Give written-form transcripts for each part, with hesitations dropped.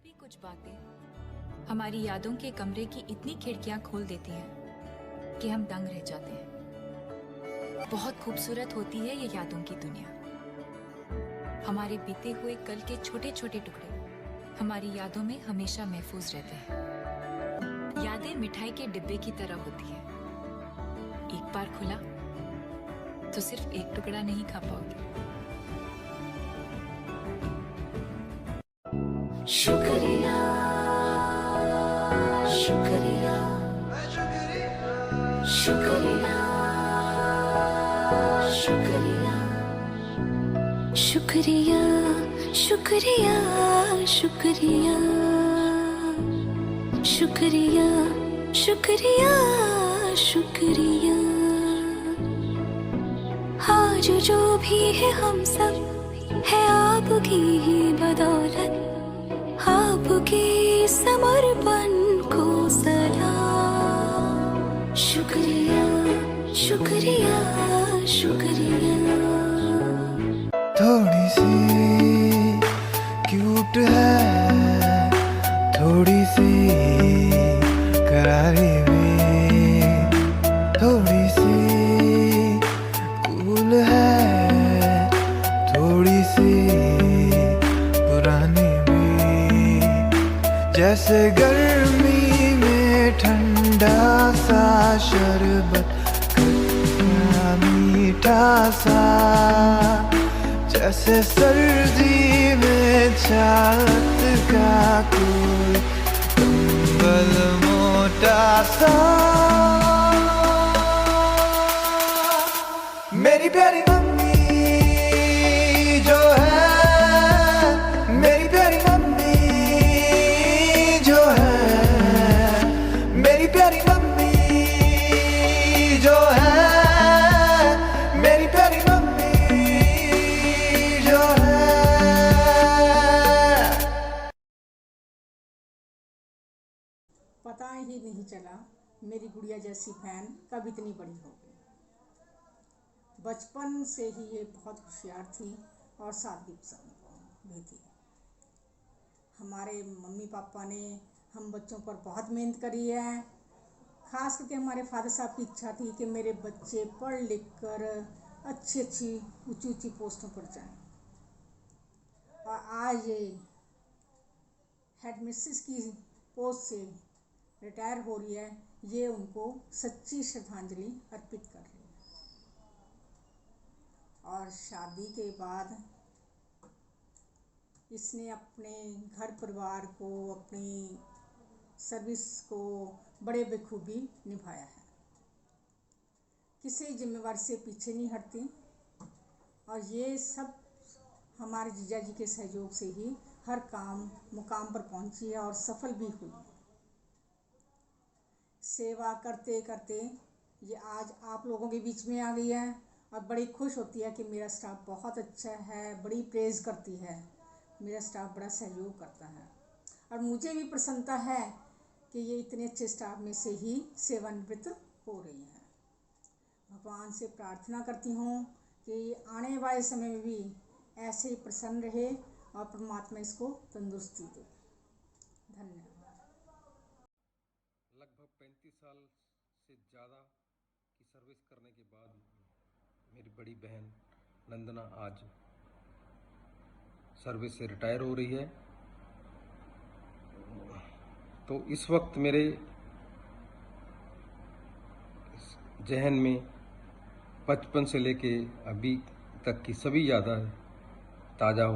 भी कुछ बातें हमारी यादों के कमरे की इतनी खिड़कियां खोल देती हैं कि हम दंग रह जाते हैं। बहुत खूबसूरत होती है ये यादों की दुनिया। हमारे बीते हुए कल के छोटे छोटे टुकड़े हमारी यादों में हमेशा महफूज रहते हैं। यादें मिठाई के डिब्बे की तरह होती है, एक बार खुला तो सिर्फ एक टुकड़ा नहीं खा पाओगे। शुक्रिया शुक्रिया शुक्रिया शुक्रिया शुक्रिया शुक्रिया शुक्रिया शुक्रिया शुक्रिया शुक्रिया। आज जो भी है हम सब है आपकी ही बदौलत, आपके समर्पण को सलाम। शुक्रिया शुक्रिया शुक्रिया। थोड़ी सी क्यूट है, थोड़ी सी करारी भी, थोड़ी सी कूल है, थोड़ी सी पुरानी भी। जैसे गर्मी में ठंडा सा शरबत, खट्टा मीठा सा, जैसे सर्दी में छात का कोई कंबल मोटा सा। मेरी प्यारी मम्मी जो है, मेरी प्यारी मम्मी जो है, मेरी प्यारी मम्मी जो है, मेरी प्यारी मम्मी जो है। पता ही नहीं चला मेरी गुड़िया जैसी बहन कब इतनी बड़ी हो गई। बचपन से ही ये बहुत होशियार थी और सादगी पसंद भी थी। हमारे मम्मी पापा ने हम बच्चों पर बहुत मेहनत करी है। ख़ास करके हमारे फादर साहब की इच्छा थी कि मेरे बच्चे पढ़ लिख कर अच्छी अच्छी ऊंची ऊंची पोस्टों पर जाएं। और आज ये हेड मिस्ट्रेस की पोस्ट से रिटायर हो रही है, ये उनको सच्ची श्रद्धांजलि अर्पित कर रही है। और शादी के बाद इसने अपने घर परिवार को, अपनी सर्विस को बड़े बखूबी निभाया है। किसी जिम्मेवारी से पीछे नहीं हटती और ये सब हमारे जीजा जी के सहयोग से ही हर काम मुकाम पर पहुंची है और सफल भी हुई। सेवा करते करते ये आज आप लोगों के बीच में आ गई है और बड़ी खुश होती है कि मेरा स्टाफ बहुत अच्छा है, बड़ी प्रेज़ करती है, मेरा स्टाफ बड़ा सहयोग करता है। और मुझे भी प्रसन्नता है कि ये इतने अच्छे स्टाफ में से ही सेवानिवृत्त हो रही है। भगवान से प्रार्थना करती हूँ कि आने वाले समय में भी ऐसे ही प्रसन्न रहे और परमात्मा इसको तंदुरुस्ती दे। धन्यवाद। लगभग 35 साल से ज़्यादा की सर्विस करने के बाद मेरी बड़ी बहन नंदना आज सर्विस से रिटायर हो रही है। तो इस वक्त मेरे जहन में बचपन से लेके अभी तक की सभी यादें ताज़ा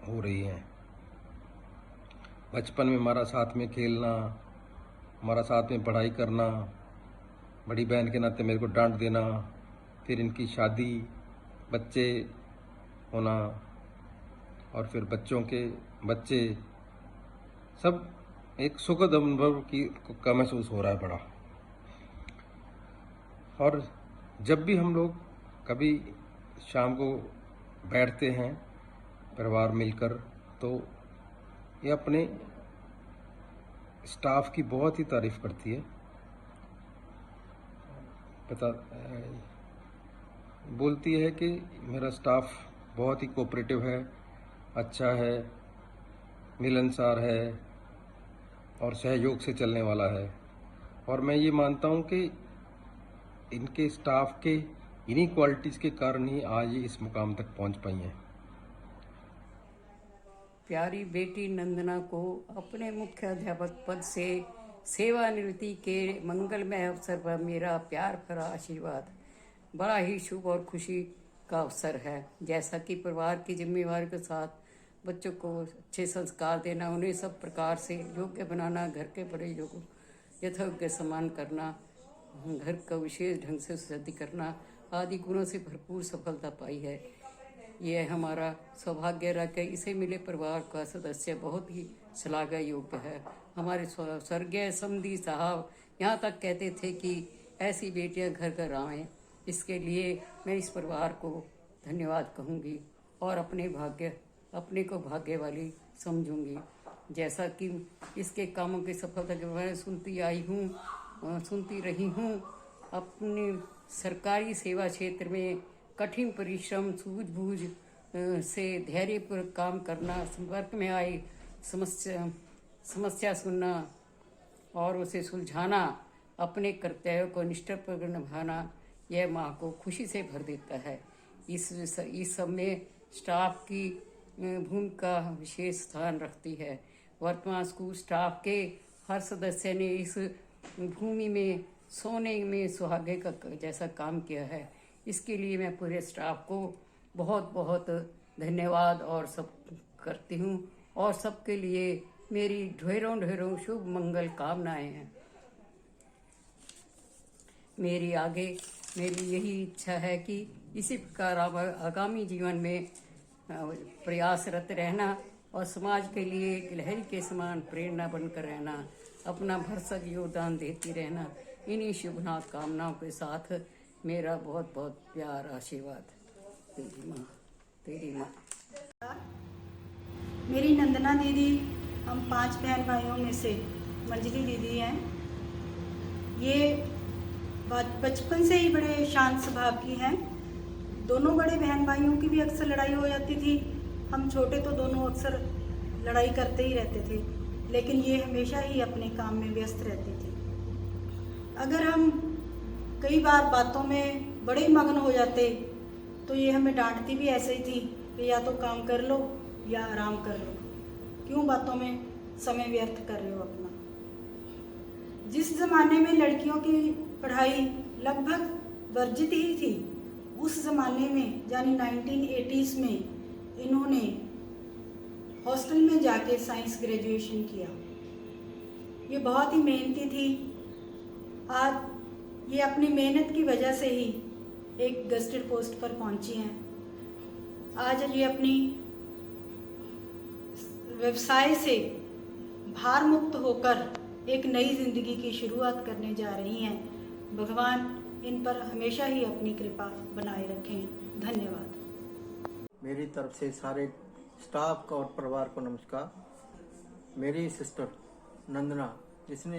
हो रही हैं। बचपन में हमारा साथ में खेलना, हमारा साथ में पढ़ाई करना, बड़ी बहन के नाते मेरे को डांट देना, फिर इनकी शादी, बच्चे होना और फिर बच्चों के बच्चे, सब एक सुखद अनुभव का महसूस हो रहा है बड़ा। और जब भी हम लोग कभी शाम को बैठते हैं परिवार मिलकर, तो ये अपने स्टाफ की बहुत ही तारीफ करती है। बोलती है कि मेरा स्टाफ बहुत ही कोऑपरेटिव है, अच्छा है, मिलनसार है और सहयोग से चलने वाला है। और मैं ये मानता हूँ कि इनके स्टाफ के इन्हीं क्वालिटीज़ के कारण ही आज ये इस मुकाम तक पहुँच पाई हैं। प्यारी बेटी नंदना को अपने मुख्य अध्यापक पद से सेवानिवृत्ति के मंगलमय अवसर पर मेरा प्यार भरा आशीर्वाद। बड़ा ही शुभ और खुशी का अवसर है। जैसा कि परिवार की जिम्मेवारी के साथ बच्चों को अच्छे संस्कार देना, उन्हें सब प्रकार से योग्य बनाना, घर के बड़े लोगों यथोयोग्य सम्मान करना, घर का विशेष ढंग से शुद्धि करना आदि गुणों से भरपूर सफलता पाई है। यह हमारा सौभाग्य रहा कि इसे मिले परिवार का सदस्य बहुत ही श्लाघा योग्य है। हमारे स्वर्गीय समधी साहब यहाँ तक कहते थे कि ऐसी बेटियां घर घर आएँ। इसके लिए मैं इस परिवार को धन्यवाद कहूँगी और अपने को भाग्य वाली समझूंगी। जैसा कि इसके कामों की सफलता के बारे में सुनती रही हूँ। अपनी सरकारी सेवा क्षेत्र में कठिन परिश्रम, सूझबूझ से धैर्यपूर्वक काम करना, संपर्क में आई समस्या सुनना और उसे सुलझाना, अपने कर्तव्यों को निष्ठापूर्वक निभाना, यह माँ को खुशी से भर देता है। इस सब में स्टाफ की भूमिका विशेष स्थान रखती है। वर्तमान स्कूल स्टाफ के हर सदस्य ने इस भूमि में सोने में सुहागे का जैसा काम किया है। इसके लिए मैं पूरे स्टाफ को बहुत बहुत धन्यवाद और सब करती हूँ और सबके लिए मेरी ढेरों ढेरों शुभ मंगल कामनाएं हैं। मेरी यही इच्छा है कि इसी प्रकार आगामी जीवन में प्रयासरत रहना और समाज के लिए एक लहरी के समान प्रेरणा बनकर रहना, अपना भरसक योगदान देती रहना। इन्हीं शुभ कामनाओं के साथ मेरा बहुत बहुत प्यार आशीर्वाद। तेरी माँ। मेरी नंदना दीदी, हम 5 बहन भाइयों में से मंजली दीदी हैं। ये बचपन से ही बड़े शांत स्वभाव की हैं। दोनों बड़े बहन भाइयों की भी अक्सर लड़ाई हो जाती थी। हम छोटे तो दोनों अक्सर लड़ाई करते ही रहते थे, लेकिन ये हमेशा ही अपने काम में व्यस्त रहती थी। अगर हम कई बार बातों में बड़े मग्न हो जाते तो ये हमें डांटती भी ऐसे ही थी कि या तो काम कर लो या आराम कर लो, क्यों बातों में समय व्यर्थ कर रहे हो अपना। जिस ज़माने में लड़कियों की पढ़ाई लगभग वर्जित ही थी, उस ज़माने में यानी 1980s में इन्होंने हॉस्टल में जाके साइंस ग्रेजुएशन किया। ये बहुत ही मेहनती थी। आज ये अपनी मेहनत की वजह से ही एक गेस्टेड पोस्ट पर पहुंची हैं। आज ये अपनी व्यवसाय से भार मुक्त होकर एक नई जिंदगी की शुरुआत करने जा रही हैं। भगवान इन पर हमेशा ही अपनी कृपा बनाए रखें। धन्यवाद। मेरी तरफ से सारे स्टाफ का और परिवार को नमस्कार। मेरी सिस्टर नंदना, जिसने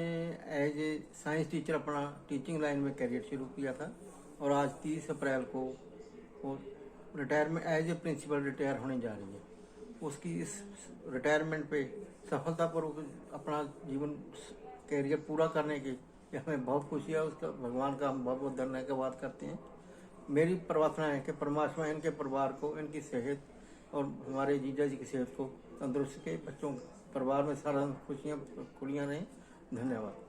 एज ए साइंस टीचर अपना टीचिंग लाइन में करियर शुरू किया था और आज 30 अप्रैल को वो retirement as a principal retire होने जा रही है। उसकी इस रिटायरमेंट पे सफलतापूर्वक अपना जीवन कैरियर पूरा करने की हमें बहुत खुशी है। उसका भगवान का हम बहुत बहुत धन्यवाद करते हैं। मेरी प्रार्थना है कि परमात्मा इनके परिवार को, इनकी सेहत और हमारे जीजा जी की सेहत को तंदुरुस्त के, बच्चों परिवार में सारा खुशियाँ रहें। धन्यवाद।